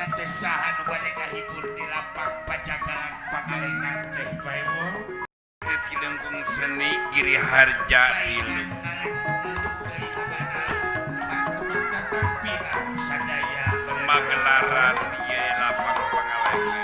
eta teh saha nu bade ngahibur di lapang pajagalan Pangalengan teh bae wo. Teu ti Lengkung Seni Giri Harja Tilu. Magelaran ieu lapang Pangalengan.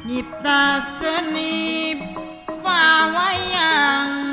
Nyipta seni pawayangan.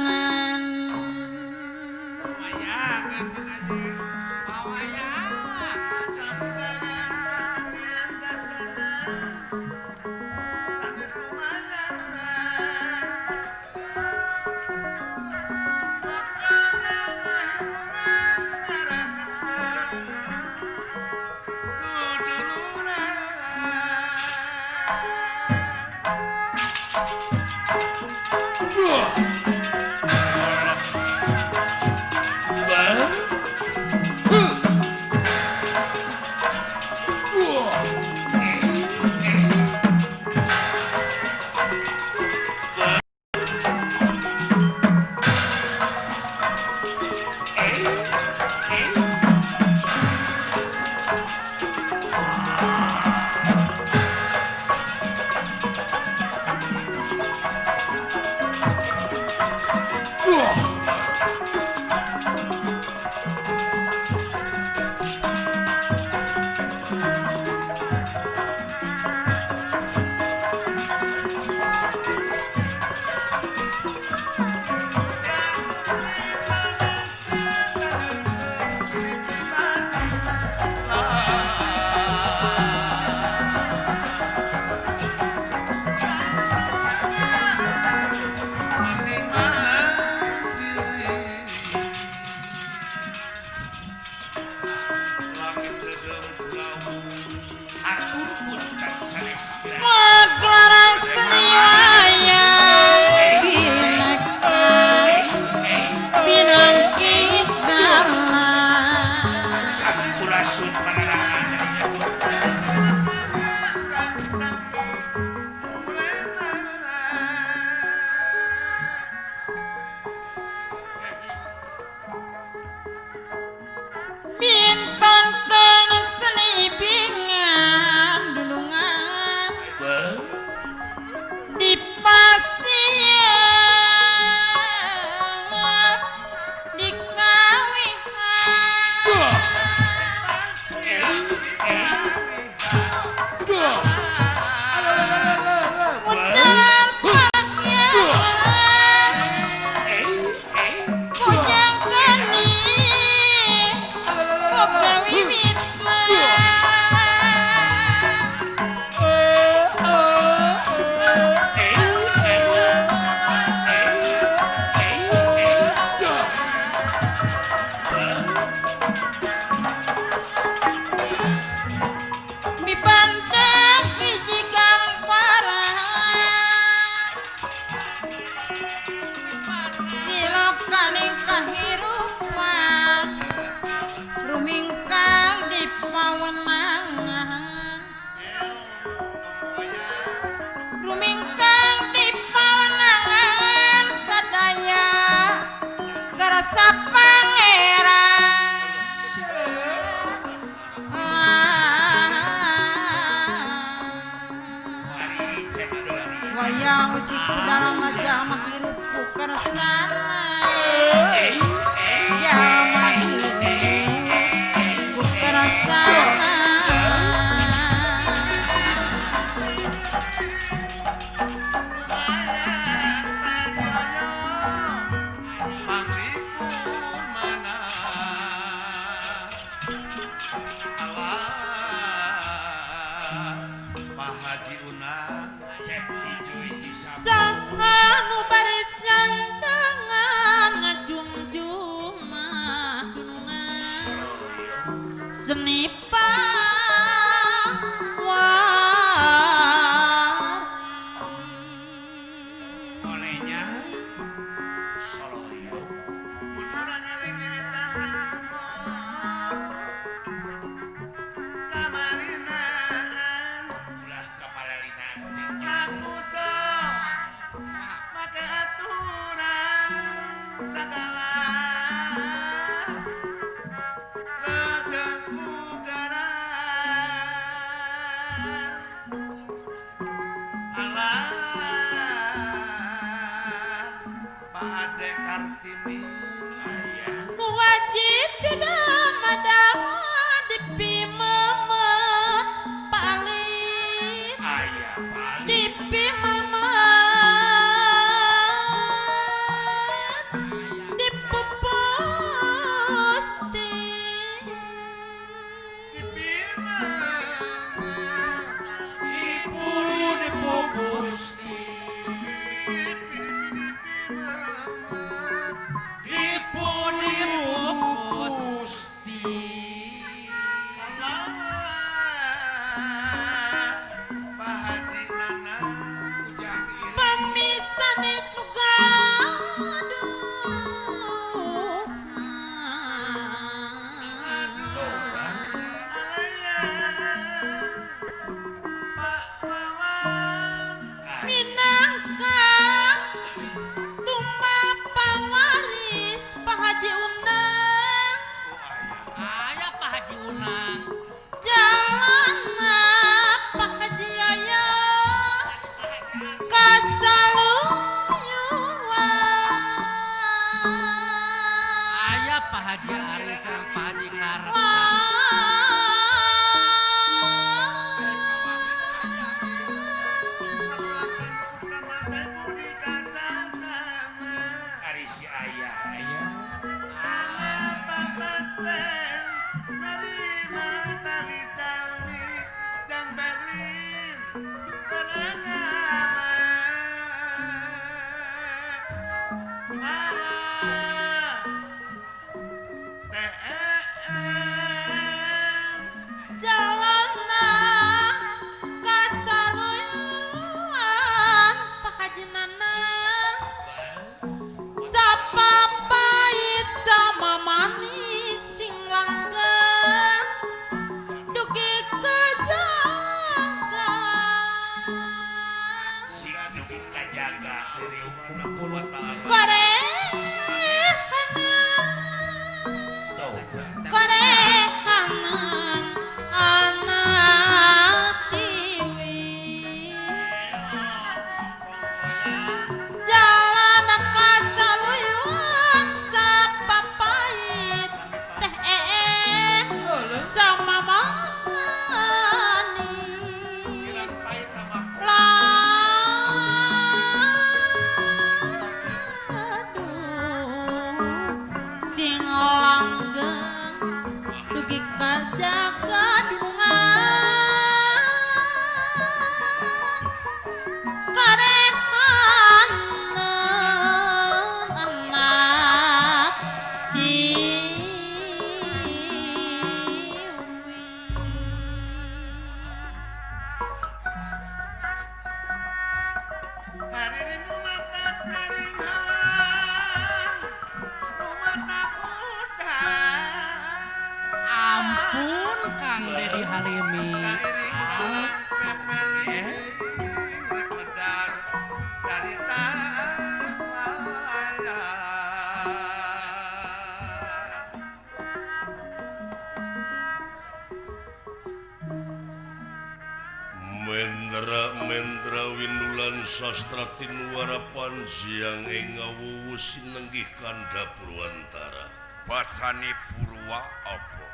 seni pawar olehnya soloyo orang ngeling-ngelingan kamalinan ulah kamalalinan aku sok pakai aturan segala wajib didama-dama dipimemet palit dipimemet dipupusti pemisanis nu gaduh minangka tumbal pawaris Pak Haji Unang Aya Pak Haji Unang. jalana Pak Haji Aya kasaluyuan Aya Pak Haji Ari sareng Pak Haji Karep. Ari si ayah jalana kasaluyuan Pak Haji Nanang sapapait sama manis sing langgeng dugi kajaga si dugi kajaga dari hukum ta'ala korehanan anak siwi jalan kasaluyuan sapapait teh sama manis sing langgeng dugi kajaga dungan karehanan anak hadirin umat piring halang umat kuda Ampun Kang Dedi Halimi. hadirin halang pepeli medar carita Mendra winulan sastra tinuarapan siang engawuwu sinenggih kanda Purwantara basane Purwa apa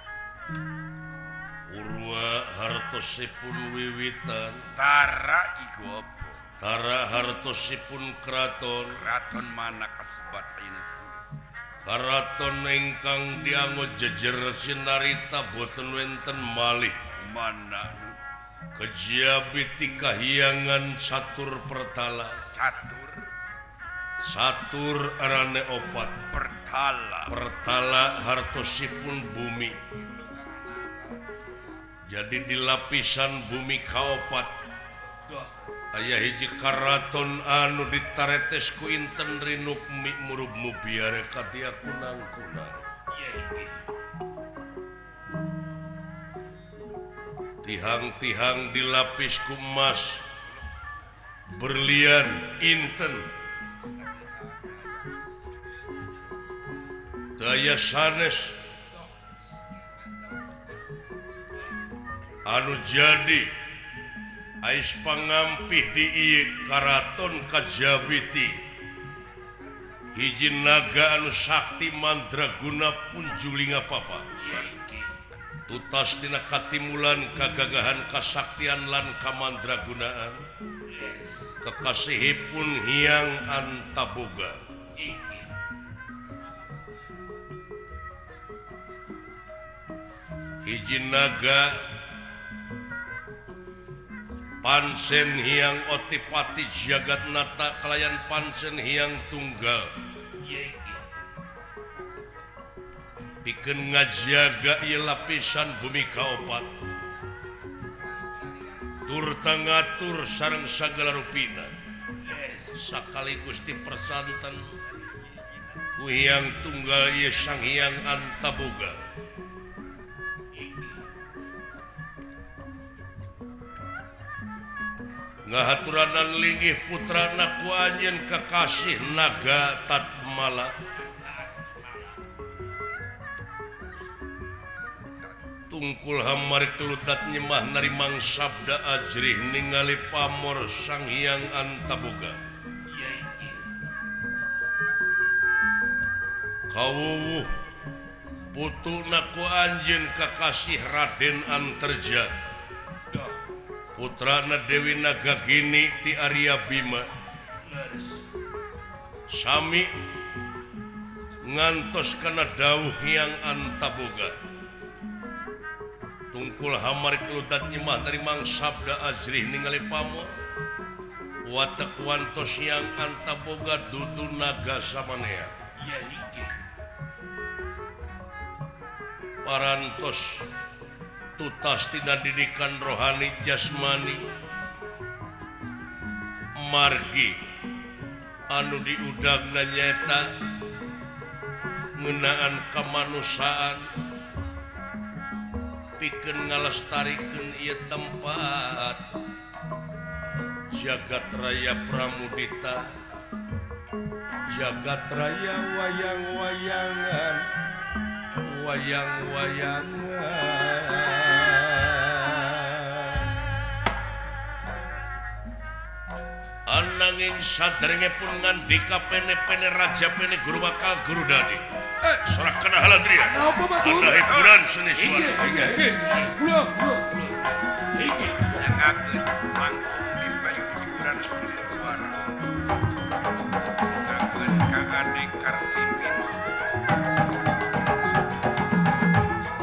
Purwa hartosipun wiwitan Tara iku apa Tara hartosipun kraton Raton mana kasebat ini karaton ingkang diangot jejer sinarita boten wenten malih mana kejiabiti kahiyangan satur pertala satur arane opat pertala pertala hartosipun bumi Jadi di lapisan bumi kaopat aya hiji karaton anu ditaretes ku inten rinuk murub mubiare kadia kunang-kunang. Tihang-tihang dilapis ku emas berlian inten daya sanes anu jadi ais pangampih di ieu karaton Kajabiti hiji naga anu sakti mandraguna punjulinga papa tutas tina katimulan kagagahan kasaktian lan kamandragunaan kekasihipun Hyang Antaboga hiji naga Pansen Hyang Otipati Jagatnata kelayan Pansen Hyang Tunggal pikeun ngajaga ieu lapisan bumi kaopat tur tangatur sareng sagala rupina sakaligus dipersanten ku Hyang Tunggal ieu Sang Hyang Antaboga ngahaturanan linggih putrana ku anjeun kakasih naga Tatmala tungkul hamari kelutat nyemah narimang sabda ajrih ningali pamor Sang Hyang Antaboga kawuwuh putuna ku anjeun kakasih Raden Antarja putrana Dewi Nagagini ti Arya Bima sami ngantos kana dawuh Hyang Antaboga tungkul hamari kelutat nyemah dari mang sabda ajrih ningali pamor watak wantos Hyang Antaboga dudu naga samanea parantos tutas tina didikan rohani jasmani margi anu diudagna nyata ngeunaan kamanusaan pikeun ngalestarikeun ieu tempat jagat raya Pramudita jagat raya wayang-wayangan ananging sadrenge pun ngandika pene-pene raja pene guru bakal guru dadi sorak kana haladria anda hiburan seni suara Nengakeun mangkuk di payung hiburan seni suara ngakeun ka Ade Kartipin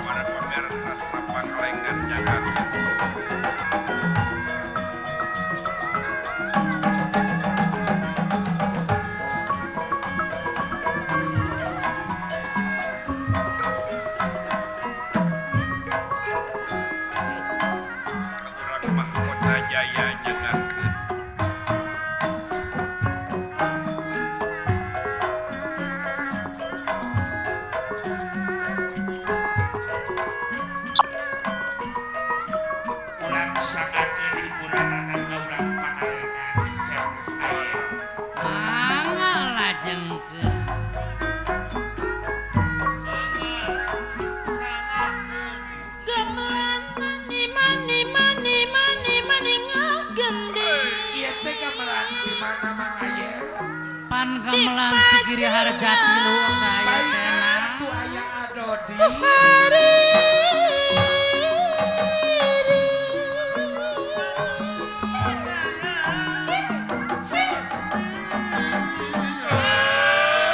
para pemirsa sapangalengan jagat Mahkota Jaya nyangakeun urang sangakeun hiburanana ka urang pangalengan sareng saya mangga lajengkeun gamelan mani ngagem deh ieu teh gamelan di mana Mang Aya pan gamelan pikiri harjati luang daya baik tena atuh aya adodi hari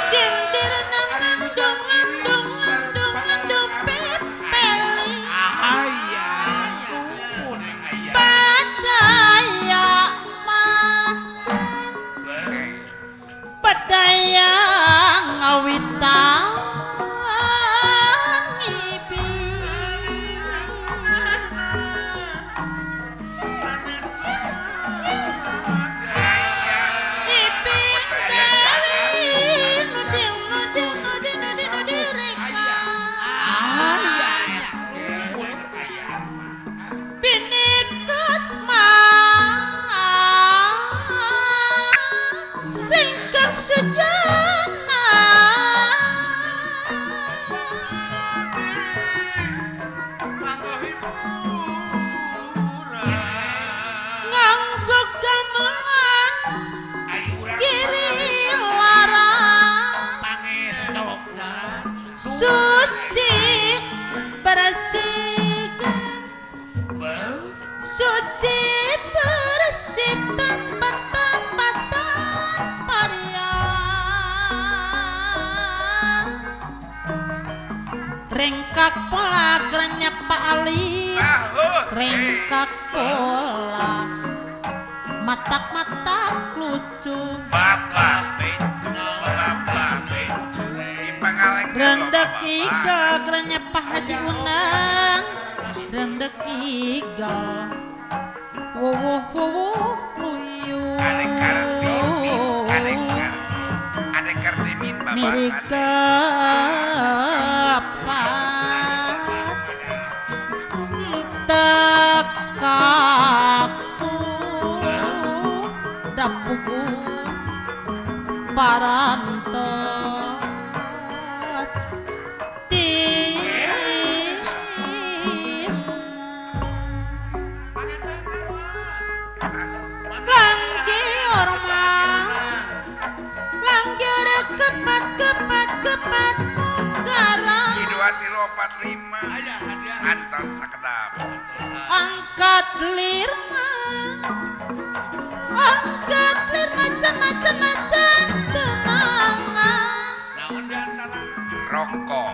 sentir ngandung pepeli padaya mah padaya ngawitan geranya Pak Ali rengkak bola matak-matak lucu Bapak Bencu di Pangalengan rendek iga geranya Pak Haji Unang rendek iga wuh luyu Adek Kartimin Bapak milik kepat tekaku dapuku parantos tim langgi ormang langgar kepat garang Iduati 45 antos sakedap angkat lir macan tenangan rokok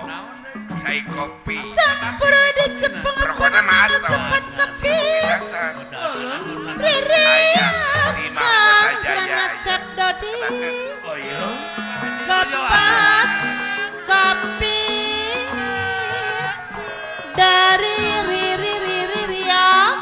cai kopi sampur di Jepang rokoknya mato kepat kepi biasa riri ayah di mahkota jaya granat cep dodi Oh iya. kepat kepi dari riri yang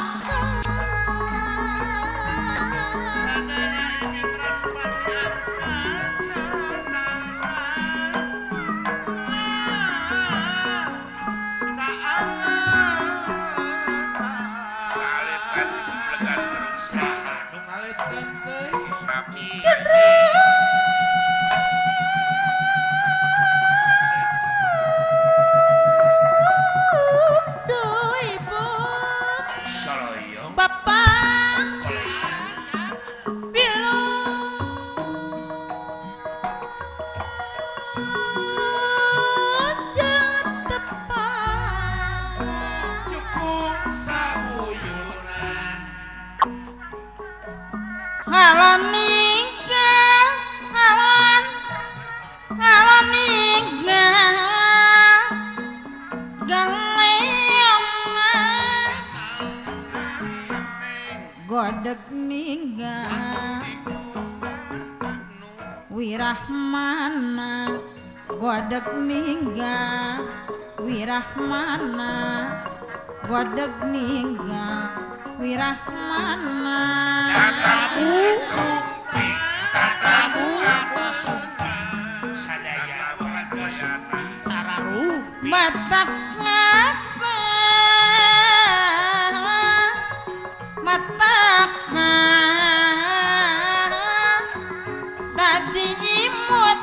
salit hati kublegan sarung Saha nu ngaleutkeun teh sapi duh ibu saloyong bapak kolej pilu jangan tepat nyukung sauyunan halon ninggal halon ninggal galeongan godek ninggal wirahmana godek ninggal wirahmana godek ninggal wirahmana tatamu sumpi tatamu sadaya sararu matak ngapa matak tadi imut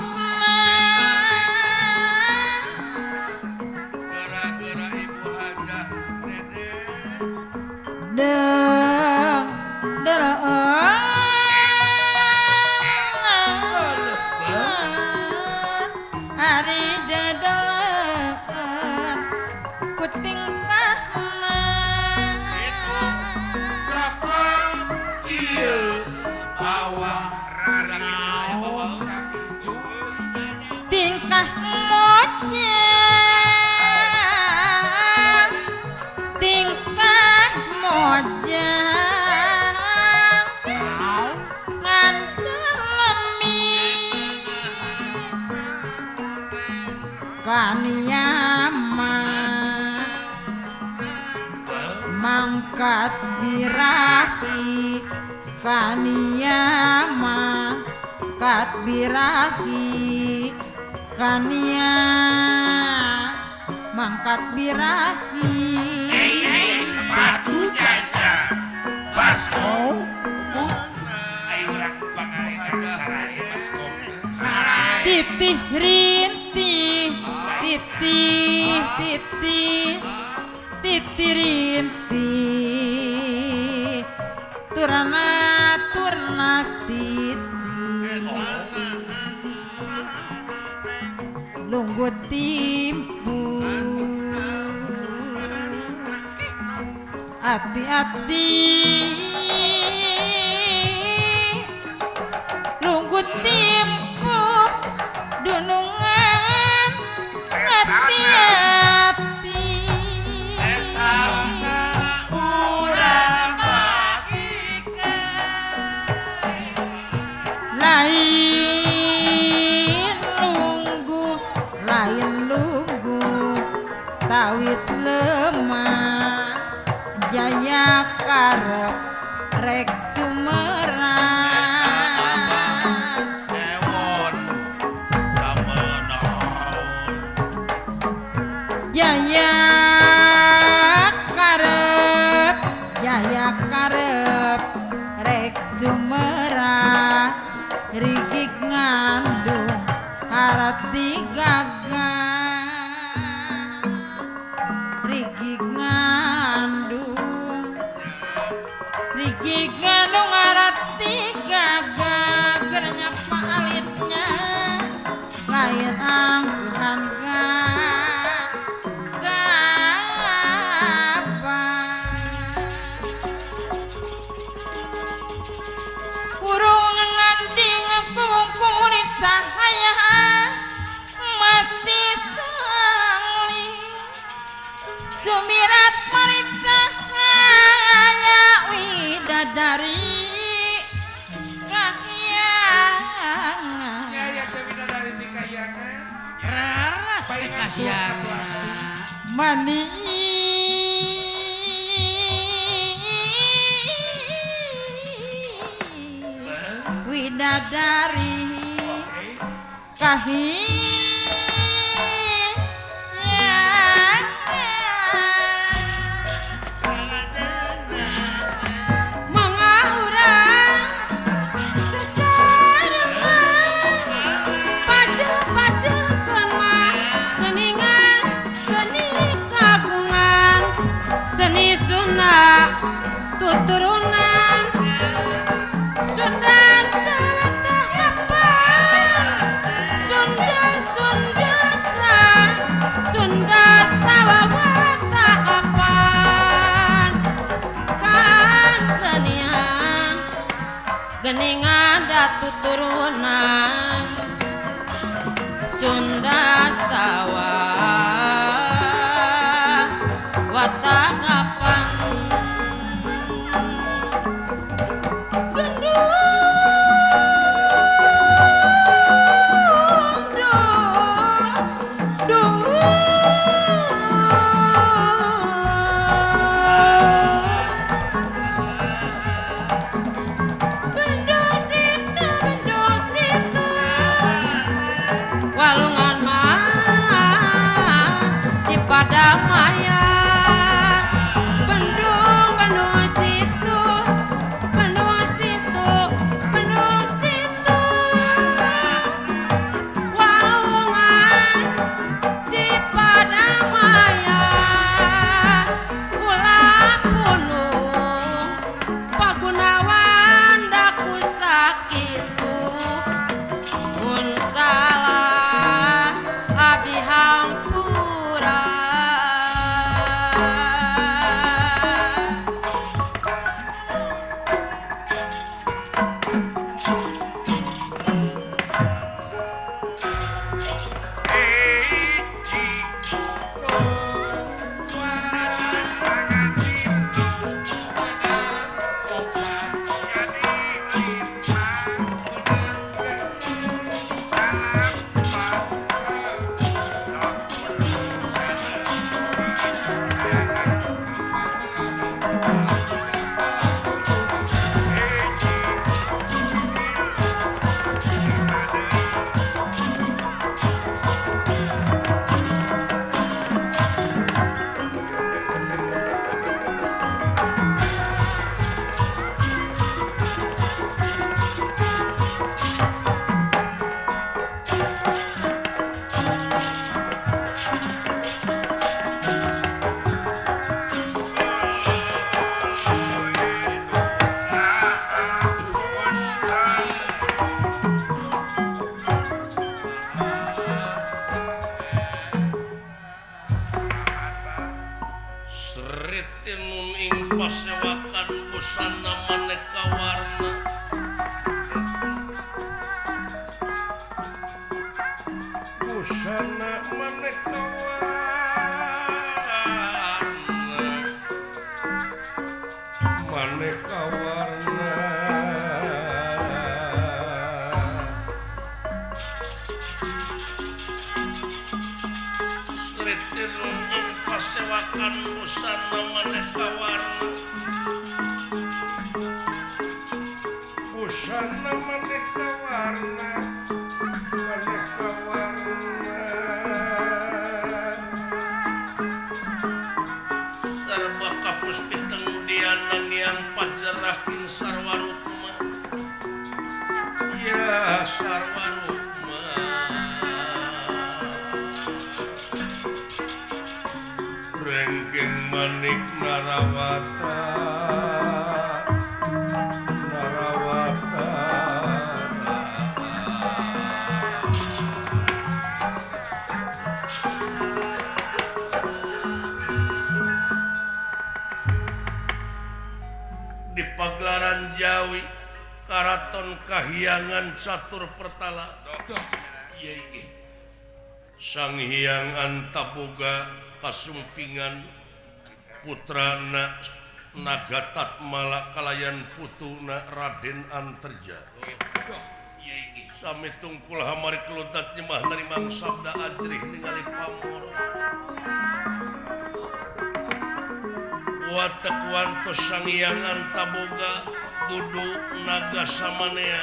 gara-gara ibu hajah deng hari dadelen kutingkahna ieu bawa rari tingkah mojang tingkah mojang ngancam lemi kaniyama mangkat birahi kaniyama kat birahi kania mangkat birahi batu jaja baskom ayo urang pangalengan saraya baskom titih rintih titih titih titih rintih turana turnas titih lunggut timpu hati-hati lunggut timpu dunungan hati-hati karep rek sumeran ewon damel naon jaya karep rek sumera rigik ngandung arti gagah rigik ngandung arti gagah gernya palitnya lain angkuhan cahaya mati tali sumirat marit cahaya widadari kahyangan ya teh widadari ti kahyangan raras kahyangan mani widadari mengaurang pacu-pacukeun mah geuningan seni kagungan seni Sunda tuturunan Sunda Sunda sawawata apan kasenian geningan datu turunan Sunda sawawata apan walungan mah cipada maya bendung situ walungan cipada maya ulah punung Pagunawan daku sakitu mun salah abdi hampura Sritinun ing pasewakan busana maneka warna busana maneka warna Sritinun ing pasewakan pakan busana maneka warna busana maneka warna sarba kapus piteng dianang yang pajerakin sarwarutma ya sarwarutma rengking manik narawata di pagelaran Jawi Karaton Kahyangan Catur Pertala Sang Hyang Antaboga kasumpingan putrana Nagatatmala kalayan putuna Raden Anterja sami tungkul hamari kelutat nyemah narimang sabda ajrih ningali pamor watek wantos Sang Hyang Antaboga dudu naga samanea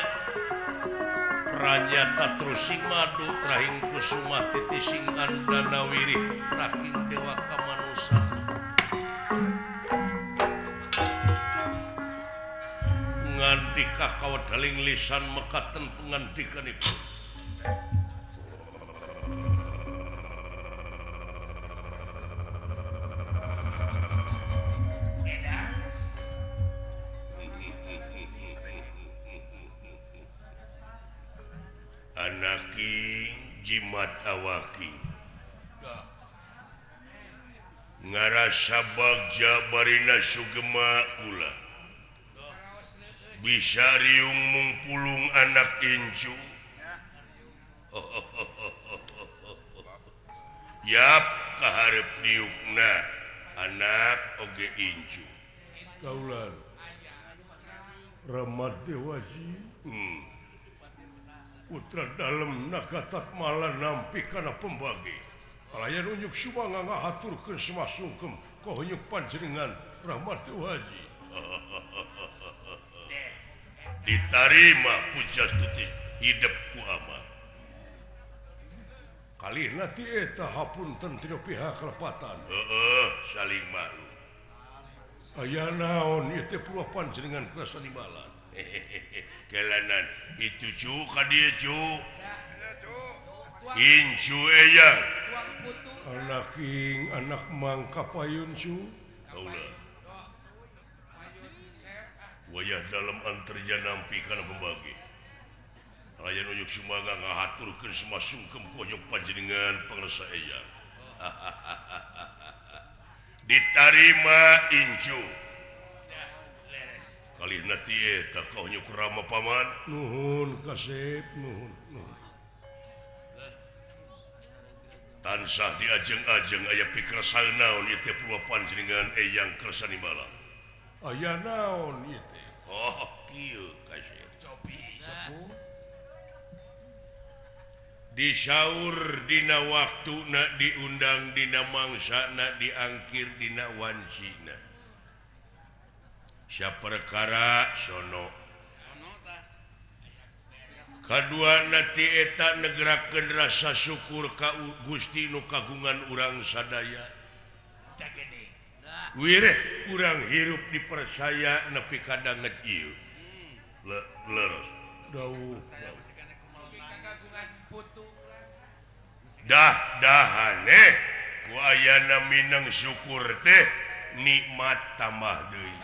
pranyata trusing madu trahing kusumah titising andana wirih raking dewa kamanusa ngandika kawedaling lisan mekaten pengandikanipun anaki jimat awaki ngarasa bagja barina sugema kula bisa riung mungpulung anak incu yap kaharep diukna anak oge incu kaulan Ramat Dewaji putra dalam Nagatatmala nampi kana pembagi kalayan unyuk sumanga ngahaturkeun semasungkem kohonyuk panjenengan Rahmat Dewaji ditarima pujastuti hidup ku ama kalihna ti eta hapunten tina pihak kelepatan saling malu aya naon ieu teh purwa panjenengan kerasa nimalan kelanan itu cu kadia cu incu eyang anak king anak mangka payun cu kaulah wayah dalam antarja nampi kana pembagi kalayan unyuk sumaga ngahaturkeun semasungkem ponyok panjenengan pangresa eyang ditarima incu kalihna ti eta kaunyuk rama paman nuhun kasep nuhun tansah diajeng-ajeng aya pikrasal naon ieu teh purwa panjenengan eyang kersa nimbala aya naon ieu teh oh kieu kasep cobi sepuh disaur dina waktuna diundang dina mangsana diangkir dina wansina saperkara sono kadua nati eta negerakeun rasa syukur ka Gusti nu kagungan urang sadaya wireh urang hirup dipercaya nepi ka danget ieu leres dawuh dah-dahane ku ayana minang syukur teh nikmat tambah deui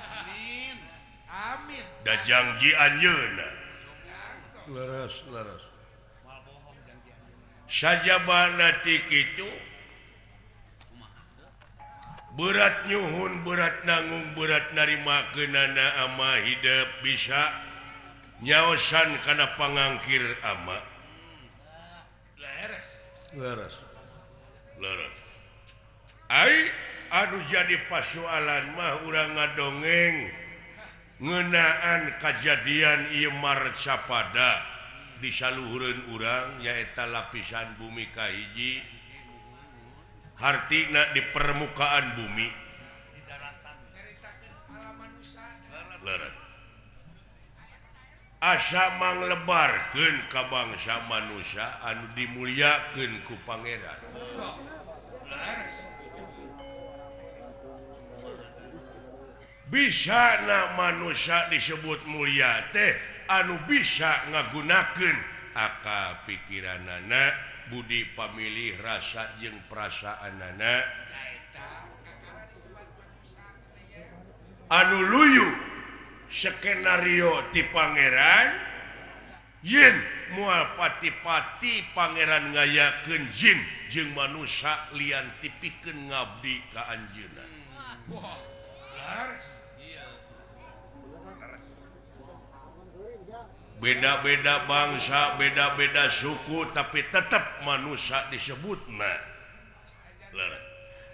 amin da janji anjeunna leres sajabana ti kitu berat nyuhun berat nanggung berat narimakeunana ama hidup bisa nyaosan kana pangangkir ama leres ai anu jadi pasoalan mah urang ngadongeng ngeunaan kajadian ieu marcapada di saluhureun urang nyaeta lapisan bumi kahiji artina di permukaan bumi lerat asa manglebarkeun ka bangsa manusia anu dimuliakeun ku pangeran bisa na manusia disebut mulia teh anu bisa ngagunakeun akal pikiranana budi pamilih rasa jeung perasaanana anu luyu skenario ti pangeran yen moal pati-pati pangeran ngayakeun jin jeung manusia lian tipikeun ngabdi ka anjeunna. Wah, laras. Beda-beda bangsa, beda-beda suku, tapi tetap manusia disebutna.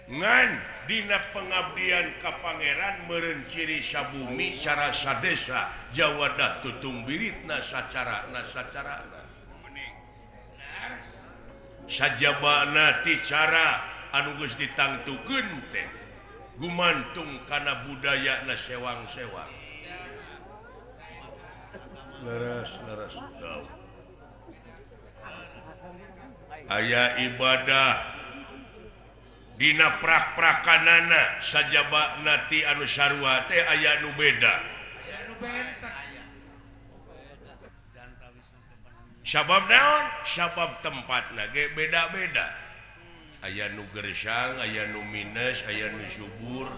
Ngan dina pengabdian ka pangeran meureun ciri sabumi cara sadesa jawadah tutung biritna sacarana sajabana ti cara anu geus ditangtukeun teh gumantung kana budayana sewang-sewang. Leres. Aya ibadah dina prak-prakanana sajabana ti anu sarua teh aya nu beda. Sabab naon? Sabab tempatna ge beda-beda. Aya nu gersang, aya nu minus, aya nu subur.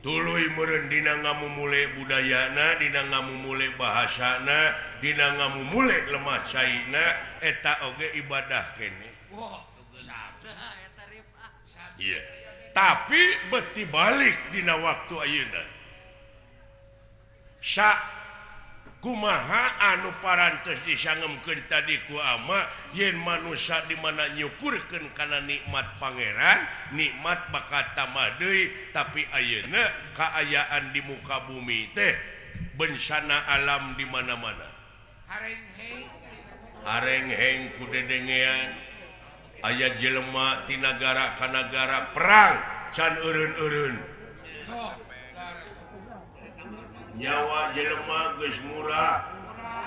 Tuluy meureun dina ngamumule budayana, dina ngamumule bahasana, dina ngamumule lemah caina eta oge ibadah kene. Wah, sabda eta rifah. Iya. Tapi beti balik dina waktu ayeuna. Kumaha anu parantos disangemkeun tadi ku ama yen manusia di mana nyukurkeun kana nikmat pangeran nikmat bakat tambah deui tapi ayeuna kaayaan di muka bumi teh bencana alam di mana-mana hareng-heng ku dedengean aya jelema ti nagara ka nagara perang can eureun-eureun nyawa jelema geus murah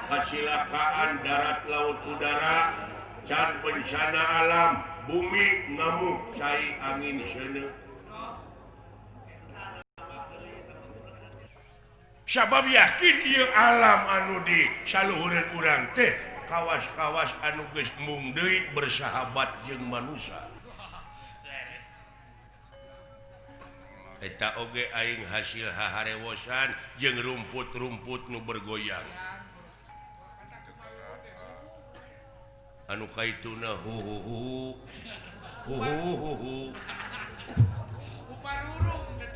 kasilakaan darat laut udara can bencana alam bumi ngamuk cai angin seuneu sabab yakin ieu alam anu di saluhureun urang teh kawas-kawas anu geus mung deui bersahabat jeung manusia. Eta oge aing hasil haharewosan jeung rumput-rumput nu bergoyang. Anu kaituna hu. Umarurung teh.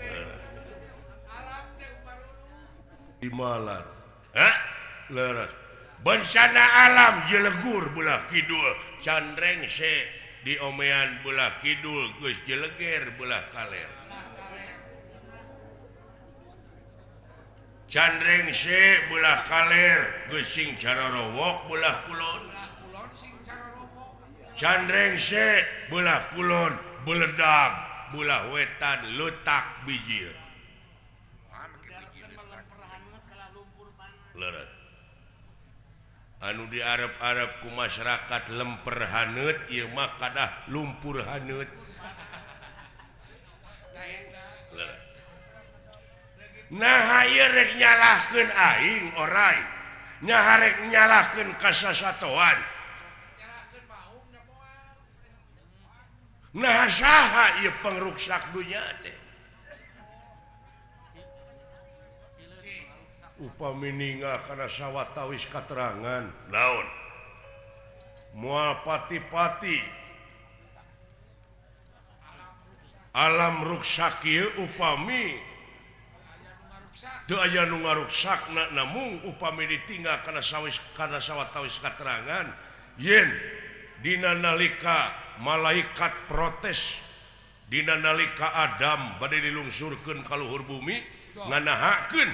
Alam teh umarurung. Imalan. Hah? Leres. Bencana alam jelegur belah kidul, candreng se diomean belah kidul geus jeleger belah kaler. Candreng se belah kaler gesing carorowok belah kulon candreng se belah kulon beledag belah wetan letak bijil leres anu di Arab-Arab ku masyarakat lemper haneut ieu mah kadah lumpur haneut leres. Nah ieu rek nyalahkeun aing oray nya rek nyalahkeun kasasatoan nah saha ieu pengruksak dunya teh upami ninggal kana sawatawis katerangan naon moal pati-pati alam ruksak ieu upami teu aya nu ngaruksakna namung upami ditinggal kana sawatawis katerangan yen dina nalika malaikat protes dina nalika Adam bade dilungsurkeun ka luhur bumi nganahakeun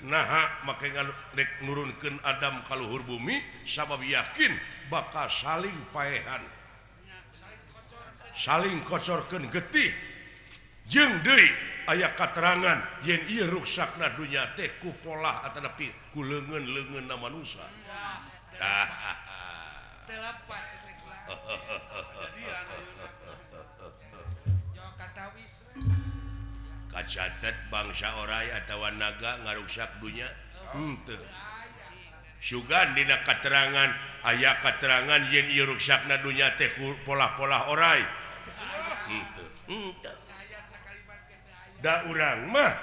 nah make rek nurunkeun Adam ka luhur bumi sabab yakin bakal saling paehan saling kocorkeun getih jeung deui aya katerangan yen ieu ruksakna dunya teh ku polah ataupun ku leungeun-leungeunna manusia kacatet bangsa orai atawa naga ngaruksak dunya henteu sugan dina katerangan aya katerangan yen ieu ruksakna dunya teh ku polah-polah orai henteu da urang mah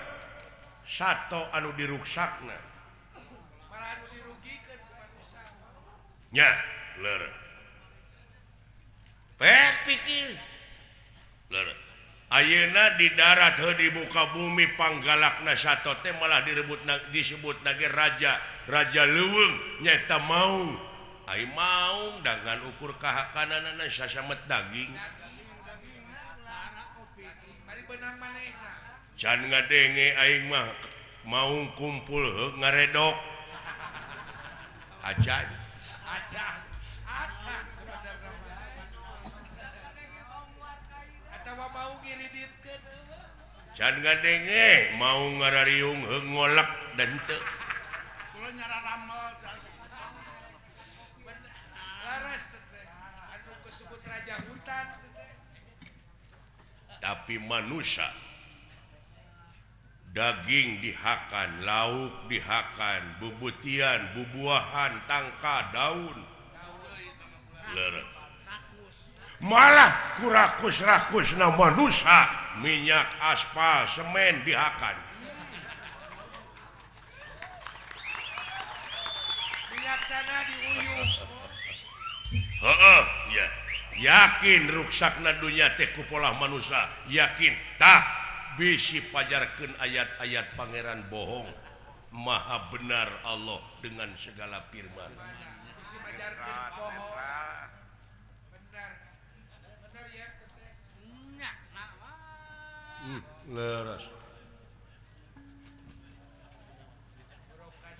sato anu diruksakna anu dirugikeun ku manusia nya leureum pek pikir leureum ayeuna di darat heuh di muka bumi panggalakna sato teh malah disebut nage raja leuweung nyaeta maung ai maung dengan ukur kahakanana sasamet daging can ngadenge aing mah maung kumpul heuh ngaredok acan atawa mau ngiriditkeun can ngadenge mau ngarariung heuh ngolek dan teu kula nyararamel laras teh anu kesebut raja hutan tapi manusia daging dihakan, lauk dihakan, bubutian, bubuahan, tangka, daun. Malah kurakus-rakus na manusia, minyak, aspal, semen dihakan. Minyak tanah diuyuh. Ya. Yakin ruksakna dunya teh ku polah manusia, yakin tah bisi pajarkeun ayat-ayat pangeran bohong maha benar Allah dengan segala firman bisi pajarkeun bohong benar ya nya leres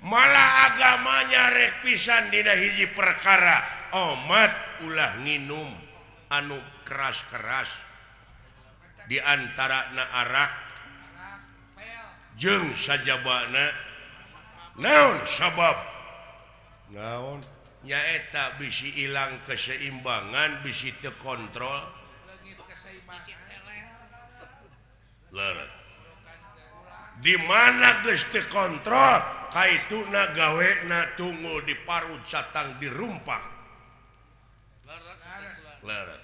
malah agamanya rek pisan dina hiji perkara omat ulah nginum anu keras-keras di antara na arak jeung sajabana naon sabab naon nyaeta bisi ilang keseimbangan bisi teu kontrol di mana geus teu kontrol kaituna gawena tunggul di parut satang dirumpak leres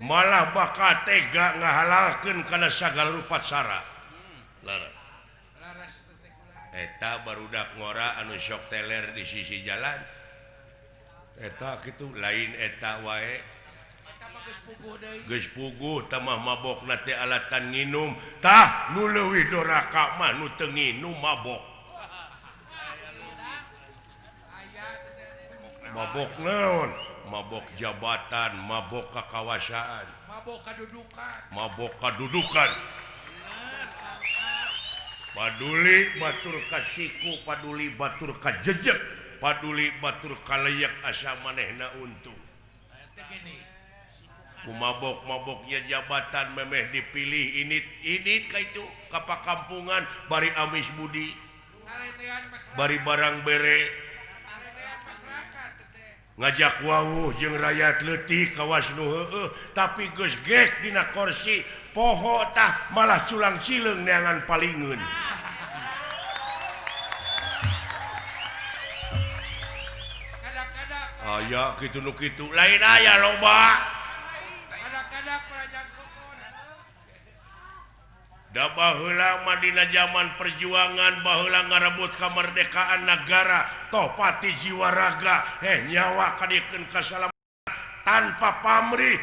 malah bakal tega ngahalalkeun kana sagala rupa cara laras eta barudak ngora anu sok teler di sisi jalan eta kitu lain eta wae geus puguh tah mah mabokna teh alatan nginum tah nu leuwih doraka mah nu teu nginum mabok mabok naon mabok jabatan, mabok kekawasaan, mabok kadudukan, paduli batur kasiku, paduli batur kajejek, paduli batur kalayak asa manehna untung. Ku mabok-maboknya jabatan memeh dipilih ini kaitu kapakampungan bari amis budi, bari barang bere. Ngajak wawuh jeung rakyat leutik kawas nu heueuh tapi geus gek dina kursi poho tah malah culang cileung neangan palingeun aya kitu nu kitu lain aya loba kadak-kadak prajan kokon da baheula mah dina zaman perjuangan baheula ngarebut kamardekaan negara toh pati jiwa raga nyawa kadikeun kasalamatan tanpa pamrih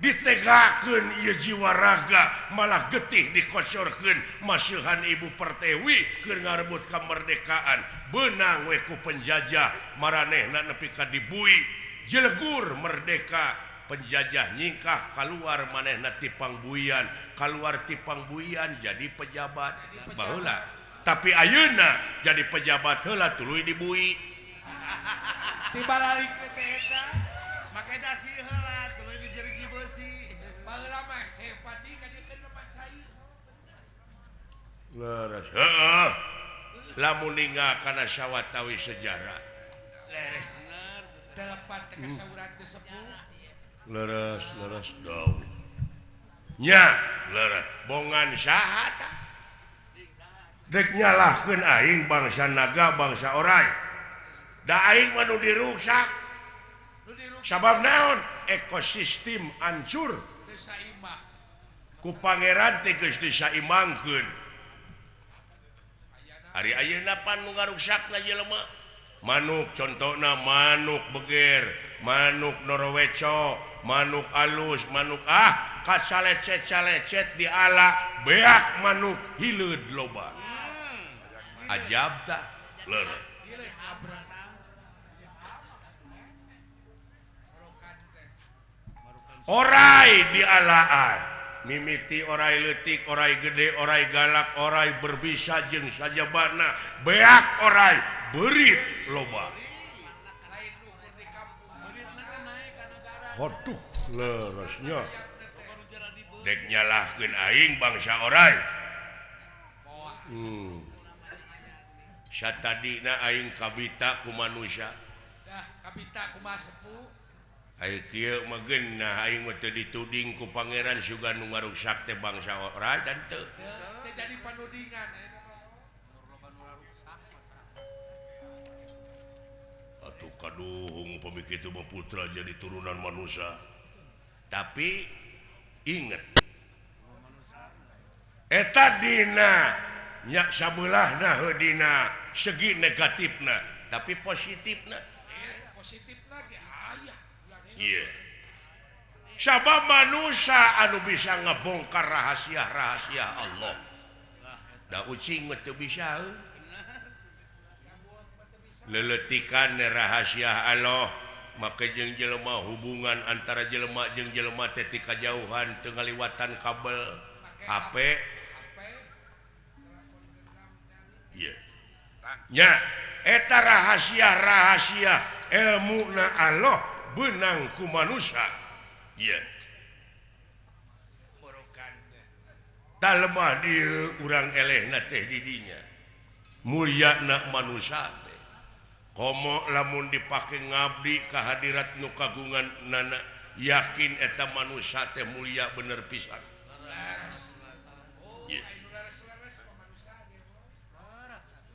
ditegakeun ieu jiwa raga malah getih dikocorkeun masihan ibu pertiwi keur ngarebut kamardekaan beunang we ku penjajah maranehna nepi ka dibui jelegur merdeka penjajah nyingkah keluar manehna ti pangbuian keluar ti pangbuian jadi pejabat baheula tapi ayeuna jadi pejabat heula tuluy dibui tiba lalik teh eta make dasi heula tuluy dijerigi beusi baheula mah hebat ieu ka dieu keun lepat sai leres heeh lamun ninggalkeun sawatawi sejarah leres telepan teh kasauran teh sepuh leres daun nya leres bongan saha tah dek nyalahkeun aing bangsa naga bangsa orai da aing mah nu dirusak sabab naon ekosistem hancur teu saimbang ku pangeran teh geus disaimbangkeun hari ayeuna pan nu ngarusakna jelema manuk contohna manuk beger manuk norweco manuk alus manuk kasalecet-calecet diala beak manuk hileud loba ajab tah leureuh orai dialaan mimiti orai leutik orai gede orai galak orai berbisa jeung sajabana beak orai beurit loba hoduh leresnya dek nyalahkeun aing bangsa orai satadina aing kabita ku manusia dah kabita kumaha sepuh ai kieu mah geun nah aing mah teu dituding ku pangeran suga nu ngarusak teh bangsa orai dan teu jadi panudingan atuh kaduhung upami kitu mah putra jadi turunan manusia tapi inget eta dina nya sabeulah dina segi negatifna tapi positifna positifna ge aya iya sabab manusia anu bisa ngebongkar rahasia-rahasia Allah da ucing mah teu bisa leletikan rahasia Allah maka jeung jelema hubungan antara jelema jeung jelema teh ti kajauhan teu ngaliwatan kabel HP iya nya eta rahasia-rahasia ilmuna Allah beunang ku manusia iya talebah dieu urang elehna teh di dinya mulyana manusia teh komo lamun dipake ngabdi ka hadirat nu kagungan nana yakin eta manusia teh mulia bener pisan yeah.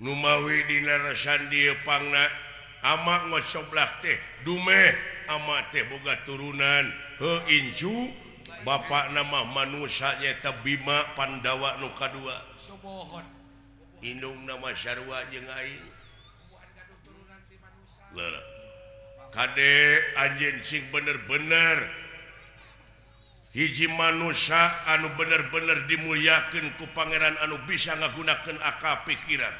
Numawi dina resan dieu pangna ama ngocoblak teh dumeh ama teh boga turunan heuh incu bapak nama manusia nyaeta Bima Pandawa nu kadua sobohon indung nama sarua jeung aing leureuh kade anjeun sing bener-bener hiji manusia anu bener-bener dimulyakeun ku pangeran anu bisa ngagunakeun akal pikiran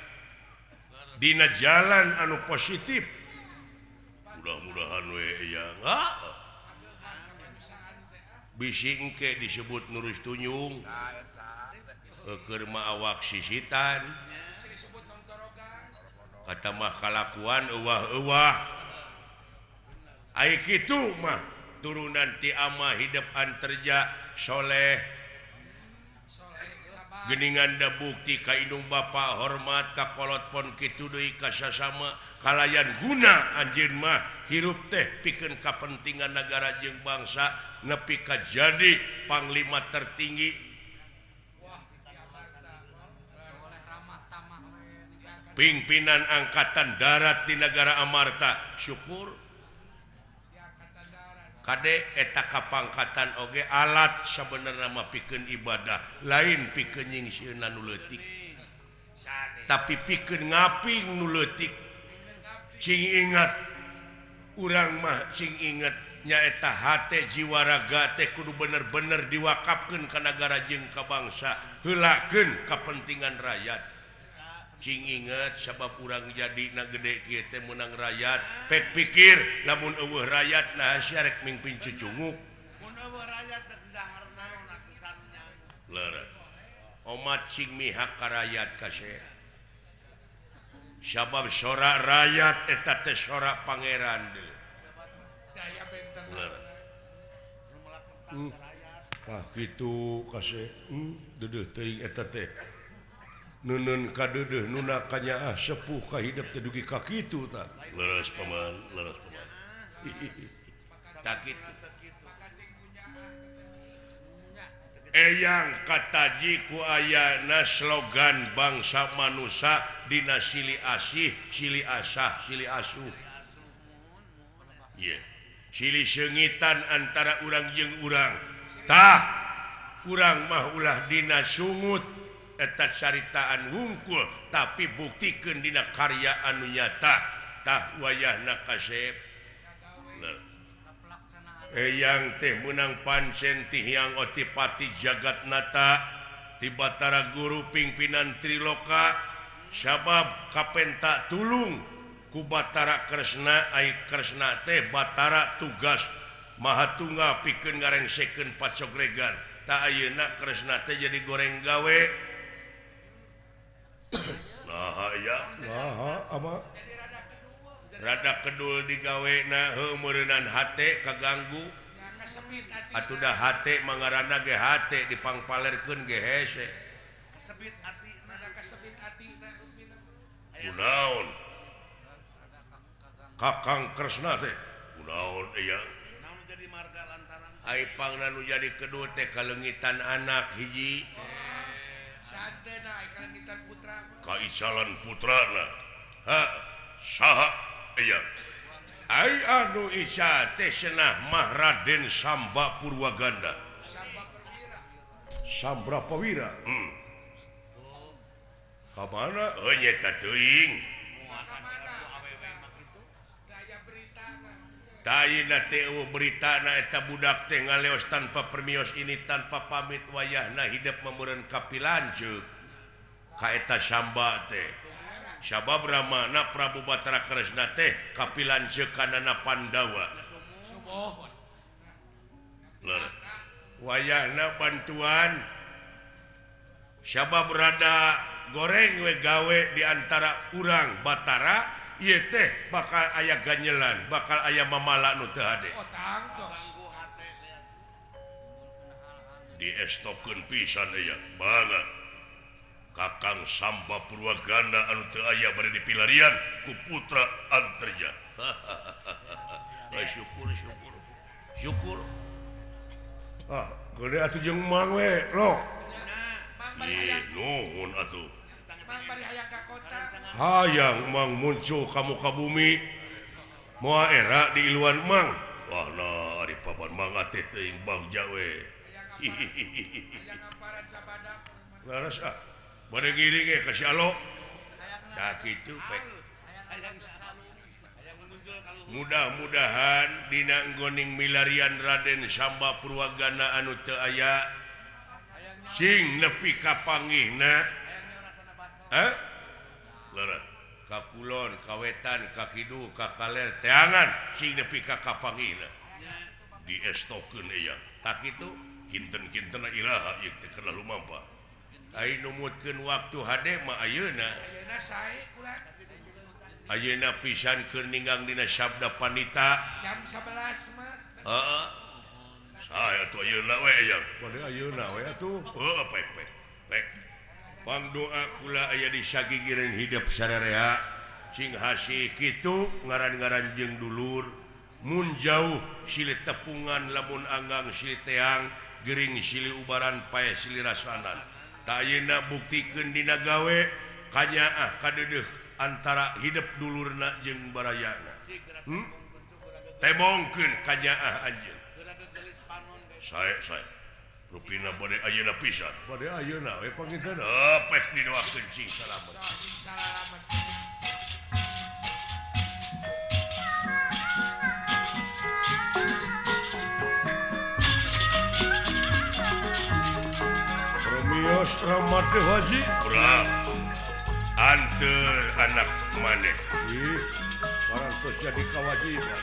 dina jalan anu positif mudah-mudahan we ya bisi engke disebut nurus tunyung keur mah awak sisitan kata mah kalakuan euwah-euwah ai kitu mah turunan ti ama hidup anterja soleh geningan da bukti ka indung bapa hormat ka kolot pon kitu deui ka sasama kalayan guna anjeun mah hirup teh pikeun kapentingan negara jeung bangsa nepi ka jadi panglima tertinggi pimpinan angkatan darat di negara Amarta syukur kade eta kapangkatan oge alat sabenerna mah pikeun ibadah lain pikeun nyingsieunan nu leutik tapi pikeun ngaping nu leutik cing ingat urang mah cing ingat nyaeta hate jiwa raga teh kudu bener-bener diwakafkeun ka nagara jeung ka bangsa heulakeun kapentingan rakyat cing inget sabab urang jadi na gede kieu teh meunang rakyat pek pikir lamun eueuh rakyat nah syarek mingpin cucunguk mun eueuh rakyat teh dahar naon atusan nya leureuh omat cing mihak ka rakyat kaseh sabab sora rakyat eta teh sora pangeran deui. Daya benten. Tah kitu kase deudeuh teuing eta teh. Neun ka deudeuh nuna kanyaah sepuh ka hidup teh dugi ka kitu tah. Leres paman, leres paman. Tah kitu. Eyang kataji ku ayana slogan bangsa manusia dina silih asih, silih asah, silih asuh. Iya. Silih sengitan antara urang jeung urang. Tah, urang mah ulah dina sungut eta caritaan hungkul tapi buktikeun dina karya anu nyata. Tah wayahna kasep. Eyang teh menang pancen ti Hyang Otipati Jagatnata ti Batara Guru pimpinan Triloka sabab kapenta tulung ku Batara Kresna ai Kresna teh Batara tugas Mahatunggal pikeun ngarengsekeun pacogregan ta ayeuna Kresna teh jadi goreng gawe. Nah ya ama rada kedul digawena meureunnan hate kaganggu atuh dah hate mangarana ge hate dipangpalerkeun ge hese Kesebit hati, rada kesebit hati. kunaon Kakang Kresna teh kunaon aya Namun jadi marga lantaran ai pangna nu jadi kedul teh kalengitan anak hiji santena kalengitan putra. kaicalan putrana ha saha aya ai anu isa teh cenah mah Raden Samba Purwaganda Sambra Prawira ka mana nyeta teuing Gaya beritana. tayina teh beritana eta budak teh ngaleos tanpa permios ini tanpa pamit wayahna hidup memeureun kapilanceuk ka eta Samba teh sabab ramana Prabu Batara Kresna teh kapilanceukanana Pandawa. Sumohon. Wayahna bantuan sabab rada goreng we gawe di antara urang Batara ieu teh bakal aya ganyelan, bakal aya mamala nu teu hade. Otang tos. Diestokeun pisan aya banget. Kakang Samba Purwaganda anu teu aya bari dipilarian ku putra Antarja. Syukur. Ah, gede atuh jeung mang we, lo. Mang bari hayang, Nuhun atuh. mang bari hayang ka kota. Hayang mang muncul ka muka bumi. Moal era di iluan mang. Wah na ari papan mang ate teuing bagja we. Hayang aparat cabadak. Laras ah. Bade ngiring ge ka si Alo. Tah kitu pek. Mudah-mudahan dina nggoning milarian Raden Samba Purwaganda anu teu aya sing nepi ka panggihna. Laras ka kulon, ka wetan, ka kidul, ka kaler teangan sing nepi ka kapanggihna. Diestokeun aya. Tah kitu kinten-kintenna iraha ieu teh kana lumampa. Ai numutkeun waktu hade mah ayeuna. Ayeuna sae ulah Ayeuna pisan keur ninggang dina sabda panita. jam 11 mah. Heeh. Sae atuh ayeuna we aya. Bade ayeuna we atuh. Heuh pek. Pangdoa kula aya di sagigireun hidup sarerea sing hasih kitu ngaran-ngaran jeung dulur mun jauh silih tepungan lamun anggang silih teang gering silih ubaran pae silih rasanan. Tayina buktikeun dina gawe kanyaah kadeudeuh antara hidup dulurna jeung barayana. Temongkeun kanyaah anjeun. Sae. Rupina bade ayeuna pisan. Bade ayeuna we panginten. Pes didoakeun sing salamet. Salamet. Romios Rahmat Haji. Urang. Anteur anak maneh. Ih, barang tos jadi kewajiban.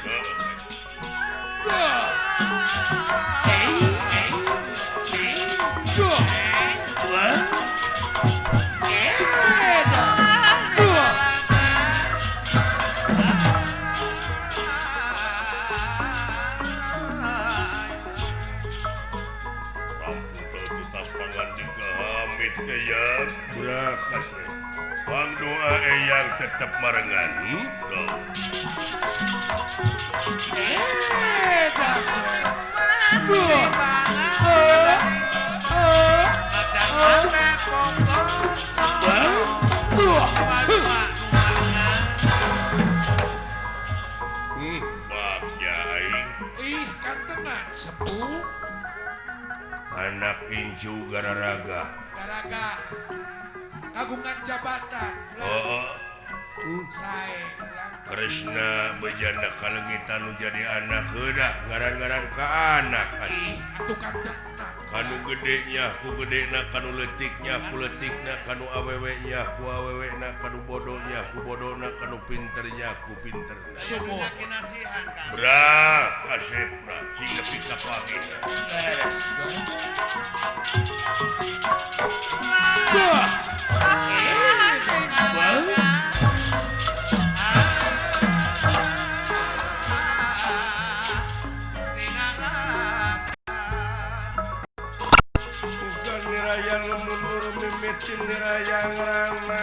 ya berakas. Bang doa yang tetap marengan. Bagja aing. Ih, kan tenang, sepuh. Anak incu gararaga. Garaga kagungan jabatan. Oh, Sae ulang. Krishna bejana kalegitan nu jadi anak heudah ngaran-ngaran ka anak. Ih, atuh kan tenang. Kanu gedenya ku gedena, kanu letiknya ku letikna, kanu awewenya ku awewena, kanu bodohnya ku bodohna, kanu pinternya ku pinterna. Semua. Kinasihan kan. Bra, kasepra, sehingga kita pamit. Bukan nirayang mundur mimitin nirayang rana.